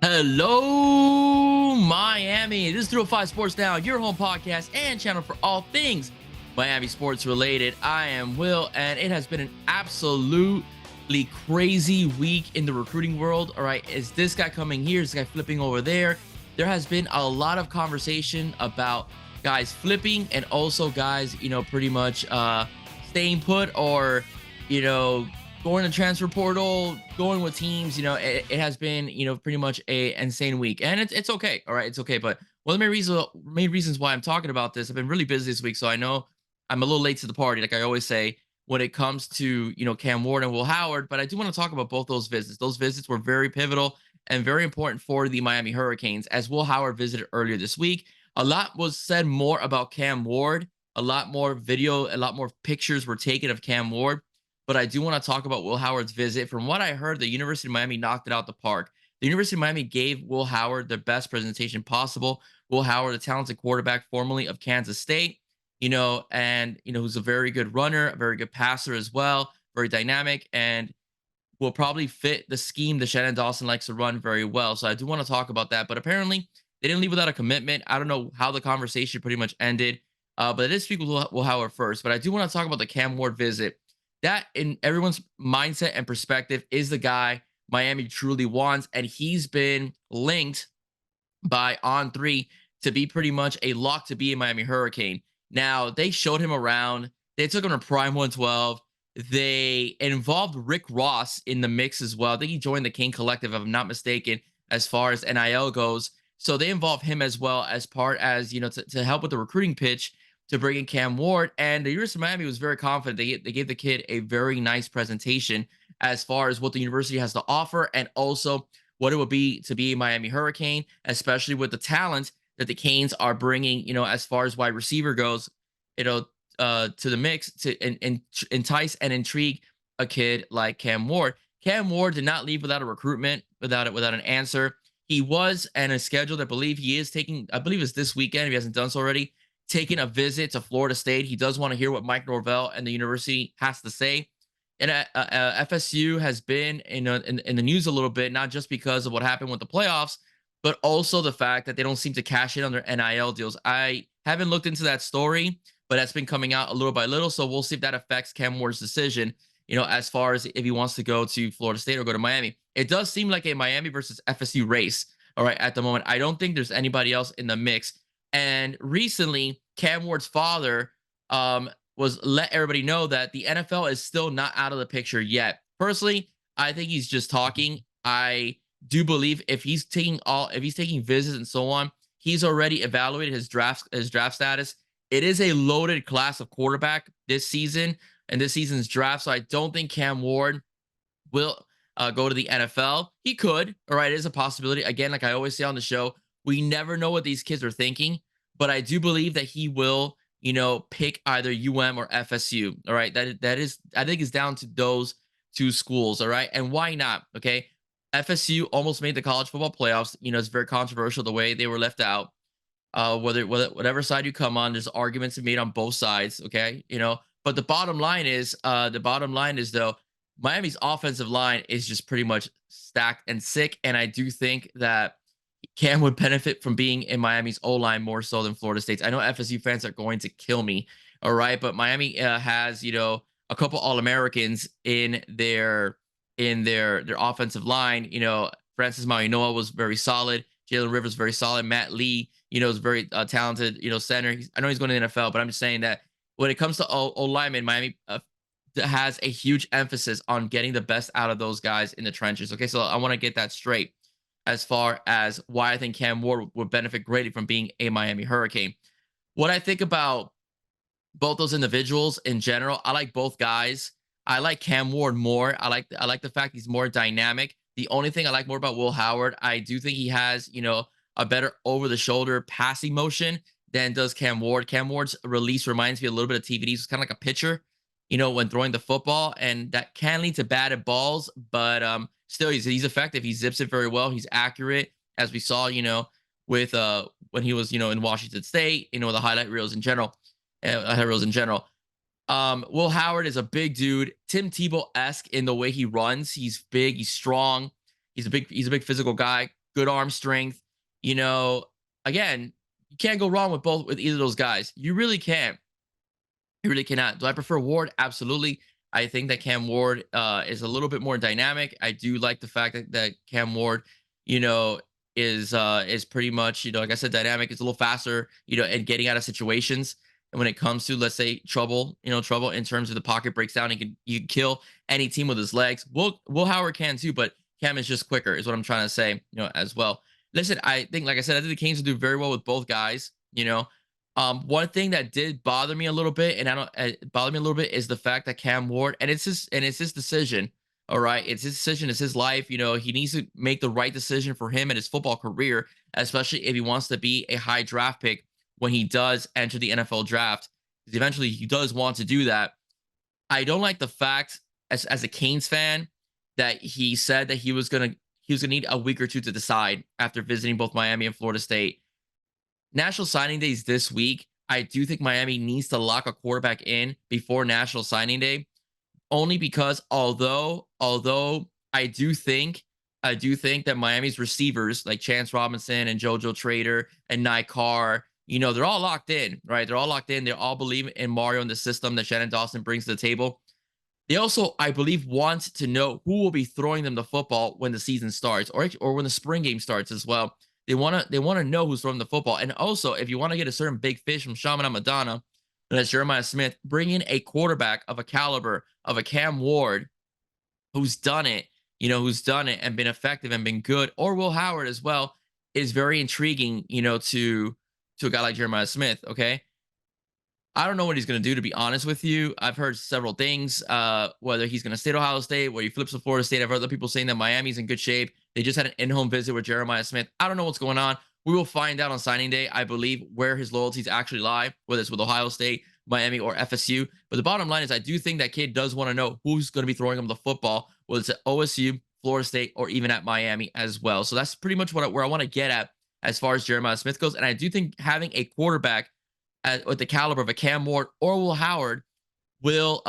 Hello, Miami. This is 305 Sports Now, your home podcast and channel for all things Miami sports related. I am Will, and it has been an absolutely crazy week in the recruiting world. All right, is this guy coming here? Is this guy flipping over there? There has been a lot of conversation about guys flipping and also guys, pretty much staying put or, you know, going to transfer portal, going with teams. It has been, pretty much a insane week, and it's okay. All right, it's okay. But one of the main reasons why I'm talking about this, I've been really busy this week, so I know I'm a little late to the party, like I always say when it comes to Cam Ward and Will Howard. But I do want to talk about both those visits. Those visits were very pivotal and very important for the Miami Hurricanes, as Will Howard visited earlier this week. A lot was said more about Cam Ward. A lot more video, a lot more pictures were taken of Cam Ward, but I do want to talk about Will Howard's visit. From what I heard, the University of Miami knocked it out the park. The University of Miami gave Will Howard the best presentation possible. Will Howard, a talented quarterback formerly of Kansas State, who's a very good runner, a very good passer as well, very dynamic, and will probably fit the scheme that Shannon Dawson likes to run very well. So I do want to talk about that. But apparently, they didn't leave without a commitment. I don't know how the conversation pretty much ended, but it is speak with Will Howard first. But I do want to talk about the Cam Ward visit. That, in everyone's mindset and perspective, is the guy Miami truly wants, and he's been linked by On3 to be pretty much a lock to be a Miami Hurricane. Now, they showed him around. They took him to Prime 112. They involved Rick Ross in the mix as well. I think he joined the King Collective, if I'm not mistaken, as far as NIL goes. So they involved him as well as part as, to help with the recruiting pitch to bring in Cam Ward. And the University of Miami was very confident. They gave the kid a very nice presentation as far as what the university has to offer and also what it would be to be a Miami Hurricane, especially with the talent that the Canes are bringing, as far as wide receiver goes, to the mix to entice and intrigue a kid like Cam Ward. Cam Ward did not leave without a recruitment, without an answer. He was and is scheduled, I believe he is taking, I believe it's this weekend, if he hasn't done so already, taking a visit to Florida State. He does want to hear what Mike Norvell and the university has to say. And FSU has been in the news a little bit, not just because of what happened with the playoffs, but also the fact that they don't seem to cash in on their NIL deals. I haven't looked into that story, but that's been coming out a little by little. So we'll see if that affects Cam Ward's decision, as far as if he wants to go to Florida State or go to Miami. It does seem like a Miami versus FSU race, all right, at the moment. I don't think there's anybody else in the mix. And recently, Cam Ward's father was let everybody know that the NFL is still not out of the picture yet. Personally, I think he's just talking. I do believe if he's taking visits and so on, he's already evaluated his draft status. It is a loaded class of quarterback this season and this season's draft. So I don't think Cam Ward will go to the NFL. He could, all right, it is a possibility. Again, like I always say on the show, we never know what these kids are thinking, but I do believe that he will, pick either UM or FSU. All right. That is, I think it's down to those two schools. All right. And why not? Okay. FSU almost made the college football playoffs. It's very controversial the way they were left out. Whatever side you come on, there's arguments made on both sides. Okay. But the bottom line is though, Miami's offensive line is just pretty much stacked and sick. And I do think that Cam would benefit from being in Miami's O-line more so than Florida State's. I know FSU fans are going to kill me, all right, but Miami has a couple All-Americans in their offensive line. Francis Mauigoa was very solid. Jalen Rivers very solid. Matt Lee, is very talented. Center. I know he's going to the NFL, but I'm just saying that when it comes to O-linemen, Miami has a huge emphasis on getting the best out of those guys in the trenches. Okay, so I want to get that straight as far as why I think Cam Ward would benefit greatly from being a Miami Hurricane. What I think about both those individuals in general, I like both guys. I like Cam Ward more. I like the fact he's more dynamic. The only thing I like more about Will Howard, I do think he has, a better over-the-shoulder passing motion than does Cam Ward. Cam Ward's release reminds me a little bit of TVD. He's kind of like a pitcher, when throwing the football, and that can lead to batted balls, but still he's effective. He zips it very well. He's accurate, as we saw, with when he was, in Washington State, the highlight reels in general. Will Howard is a big dude, Tim Tebow-esque in the way he runs. He's big, he's strong, he's a big physical guy. good arm strength. You know, again, you can't go wrong with either of those guys. You really can't. You really cannot. Do I prefer Ward? Absolutely. I think that Cam Ward is a little bit more dynamic. I do like the fact that Cam Ward, you know, is pretty much, you know, like I said, dynamic. Is a little faster, you know, and getting out of situations. And when it comes to, let's say, trouble, you know, trouble in terms of the pocket breaks down, he can kill any team with his legs. Will Howard can too, but Cam is just quicker, is what I'm trying to say, you know, as well. Listen, I think, like I said, I think the Canes will do very well with both guys. You know, one thing that did bother me a little bit, and I don't it bothered me a little bit, is the fact that Cam Ward, and it's his decision. All right, it's his decision, it's his life. You know, he needs to make the right decision for him and his football career, especially if he wants to be a high draft pick when he does enter the NFL draft, because eventually he does want to do that. I don't like the fact, as a Canes fan, that he said that he was gonna need a week or two to decide after visiting both Miami and Florida State. National Signing Day is this week. I do think Miami needs to lock a quarterback in before National Signing Day, only because although I do think that Miami's receivers like Chance Robinson and JoJo Trader and Nye Carr, you know, they're all locked in, right? They're all locked in. They all believe in Mario and the system that Shannon Dawson brings to the table. They also, I believe, want to know who will be throwing them the football when the season starts, or when the spring game starts as well. They want to know who's throwing the football. And also, if you want to get a certain big fish from Shaman Madonna, and that's Jeremiah Smith, bring in a quarterback of a caliber of a Cam Ward who's done it, you know, who's done it and been effective and been good, or Will Howard as well, is very intriguing, you know, to a guy like Jeremiah Smith. Okay. I don't know what he's going to do, to be honest with you. I've heard several things, whether he's going to stay at Ohio State, where he flips to Florida State. I've heard other people saying that Miami's in good shape. They just had an in-home visit with Jeremiah Smith. I don't know what's going on. We will find out on signing day, I believe, where his loyalties actually lie, whether it's with Ohio State, Miami, or FSU. But the bottom line is, I do think that kid does want to know who's going to be throwing him the football, whether it's at OSU, Florida State, or even at Miami as well. So that's pretty much where I want to get at as far as Jeremiah Smith goes. And I do think having a quarterback with the caliber of a Cam Ward or Will Howard will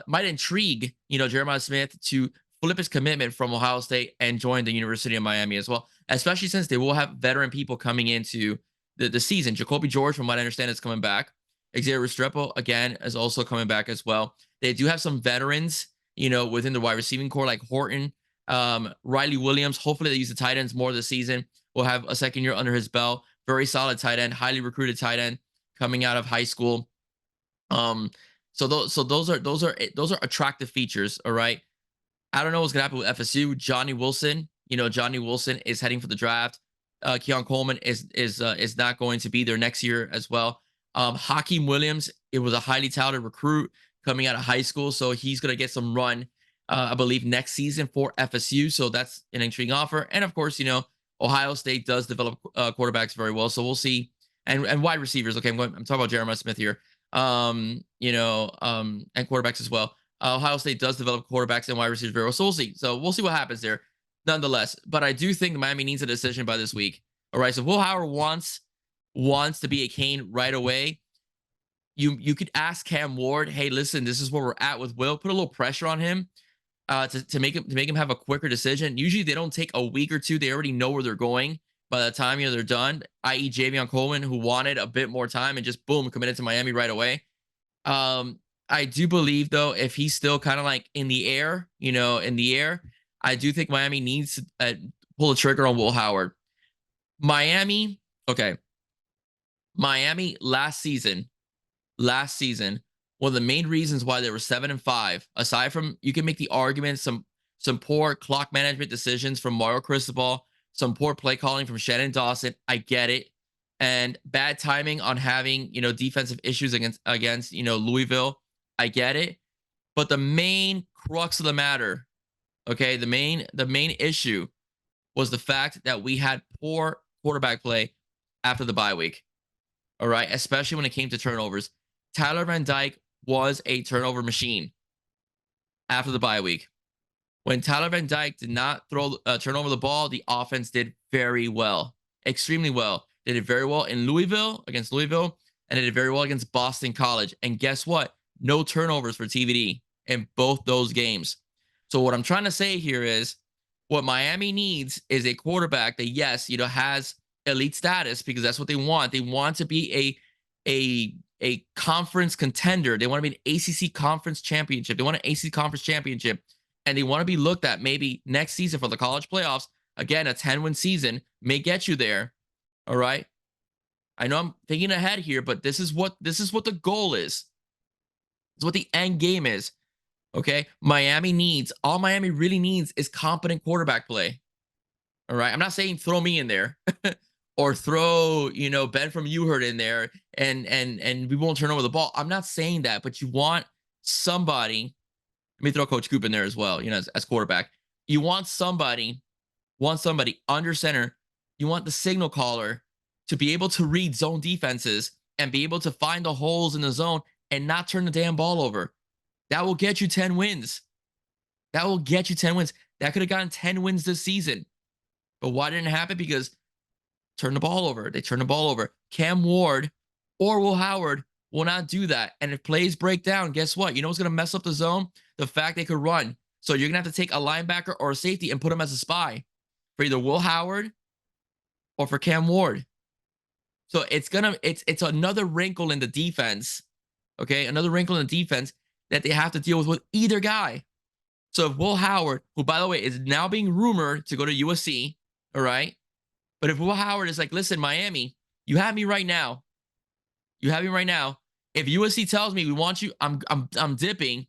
might intrigue, you know, Jeremiah Smith to flip his commitment from Ohio State and join the University of Miami as well, especially since they will have veteran people coming into the season. Jacoby George, from what I understand, is coming back. Xavier Restrepo, again, is also coming back as well. They do have some veterans, you know, within the wide receiving core, like Horton, Riley Williams. Hopefully they use the tight ends more this season. Will have a second year under his belt. Very solid tight end, highly recruited tight end coming out of high school. So those are attractive features. All right. I don't know what's gonna happen with FSU. Johnny Wilson, you know, Johnny Wilson is heading for the draft. Keon Coleman is not going to be there next year as well. Hakeem Williams, it was a highly touted recruit coming out of high school, so he's gonna get some run, I believe, next season for FSU. So that's an intriguing offer. And of course, you know, Ohio State does develop quarterbacks very well, so we'll see. And wide receivers. Okay, I'm talking about Jeremiah Smith here. And quarterbacks as well. Ohio State does develop quarterbacks and wide receivers very well, so we'll see. So we'll see what happens there, nonetheless. But I do think Miami needs a decision by this week. All right. So Will Howard wants to be a Cane right away. You could ask Cam Ward, hey, listen, this is where we're at with Will. Put a little pressure on him to make him have a quicker decision. Usually they don't take a week or two. They already know where they're going by the time, you know, they're done, i.e. Javion Coleman, who wanted a bit more time and just boom, committed to Miami right away. I do believe, though, if he's still kind of like in the air, I do think Miami needs to pull the trigger on Will Howard. Miami last season, one of the main reasons why they were 7-5, aside from, you can make the argument, some poor clock management decisions from Mario Cristobal, some poor play calling from Shannon Dawson. I get it. And bad timing on having, you know, defensive issues against, you know, Louisville. I get it. But the main crux of the matter, okay, the main issue was the fact that we had poor quarterback play after the bye week. All right, especially when it came to turnovers. Tyler Van Dyke was a turnover machine after the bye week. When Tyler Van Dyke did not turn over the ball, the offense did very well, extremely well. They did very well in against Louisville, and they did very well against Boston College. And guess what? No turnovers for TVD in both those games. So what I'm trying to say here is, What Miami needs is a quarterback that, yes, has elite status because that's what they want. They want to be a conference contender. They want to be an ACC conference championship. They want an ACC conference championship, and they want to be looked at maybe next season for the college playoffs. Again, a 10-win season may get you there. All right. I know I'm thinking ahead here, but this is what the goal is. It's what the end game is. Okay. All Miami really needs is competent quarterback play. All right. I'm not saying throw me in there or throw, Ben from Uhurt in there and we won't turn over the ball. I'm not saying that, but you want somebody. Let me throw Coach Coop in there as well, as quarterback. You want somebody under center. You want the signal caller to be able to read zone defenses and be able to find the holes in the zone and not turn the damn ball over. That will get you 10 wins. That will get you 10 wins. That could have gotten 10 wins this season. But why didn't it happen? Because turn the ball over. They turn the ball over. Cam Ward or Will Howard will not do that. And if plays break down, guess what? You know what's going to mess up the zone? The fact they could run. So you're going to have to take a linebacker or a safety and put him as a spy for either Will Howard or for Cam Ward. So it's another wrinkle in the defense. Okay, another wrinkle in the defense that they have to deal with either guy. So if Will Howard, who by the way is now being rumored to go to USC, all right, but if Will Howard is like, listen, Miami, you have me right now. You have me right now. If USC tells me we want you, I'm dipping.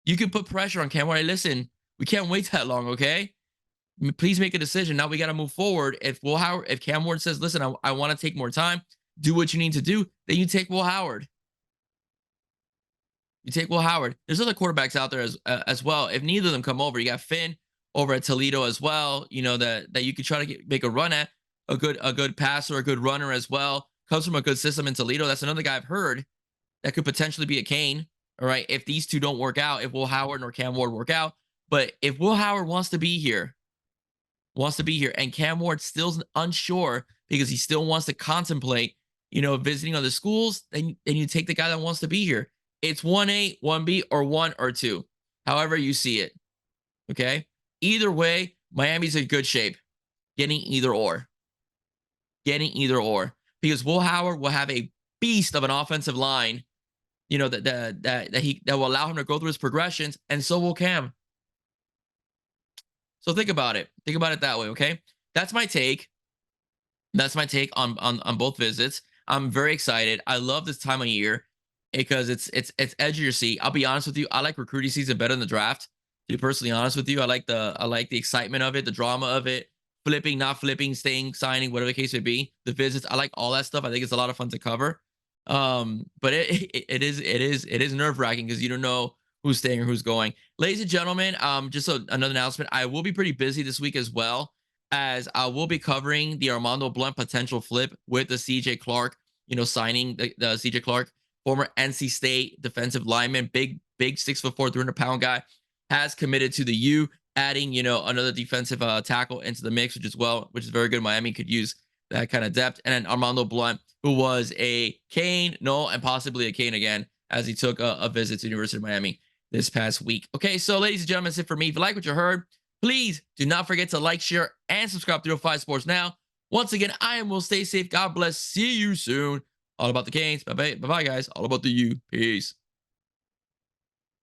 You can put pressure on Cam Ward. Hey, listen, we can't wait that long, okay? Please make a decision. Now we got to move forward. If Cam Ward says, listen, I want to take more time, do what you need to do, then you take Will Howard. You take Will Howard. There's other quarterbacks out there as well. If neither of them come over, you got Finn over at Toledo as well. That you could try to make a run at. A good passer, a good runner as well. Comes from a good system in Toledo. That's another guy I've heard that could potentially be a Kane. All right. If these two don't work out, if Will Howard or Cam Ward work out, but if Will Howard wants to be here, and Cam Ward still's unsure because he still wants to contemplate, visiting other schools, then you take the guy that wants to be here. It's 1A, 1B, or 1 or 2. However you see it. Okay? Either way, Miami's in good shape. Getting either or. Because Will Howard will have a beast of an offensive line, that will allow him to go through his progressions, and so will Cam. So think about it. Think about it that way, okay? That's my take. That's my take on both visits. I'm very excited. I love this time of year because it's edge of your seat. I'll be honest with you. I like recruiting season better than the draft. To be personally honest with you, I like the excitement of it, the drama of it, flipping, not flipping, staying, signing, whatever the case may be. The visits, I like all that stuff. I think it's a lot of fun to cover. But it is nerve wracking because you don't know who's staying or who's going. Ladies and gentlemen, just another announcement. I will be pretty busy this week as well, as I will be covering the Armando Blunt potential flip with the CJ Clark, signing the CJ Clark, former NC State defensive lineman, big 6'4", 300-pound guy, has committed to the U, adding, another defensive tackle into the mix, which is very good. Miami could use that kind of depth. And then Armando Blunt, who was a Cane, and possibly a Cane again, as he took a visit to University of Miami this past week. Okay, so ladies and gentlemen, that's it for me. If you like what you heard, please do not forget to like, share, and subscribe to 305 Sports Now. Once again, I am Will. Stay safe. God bless. See you soon. All about the Canes. Bye-bye, guys. All about the U. Peace.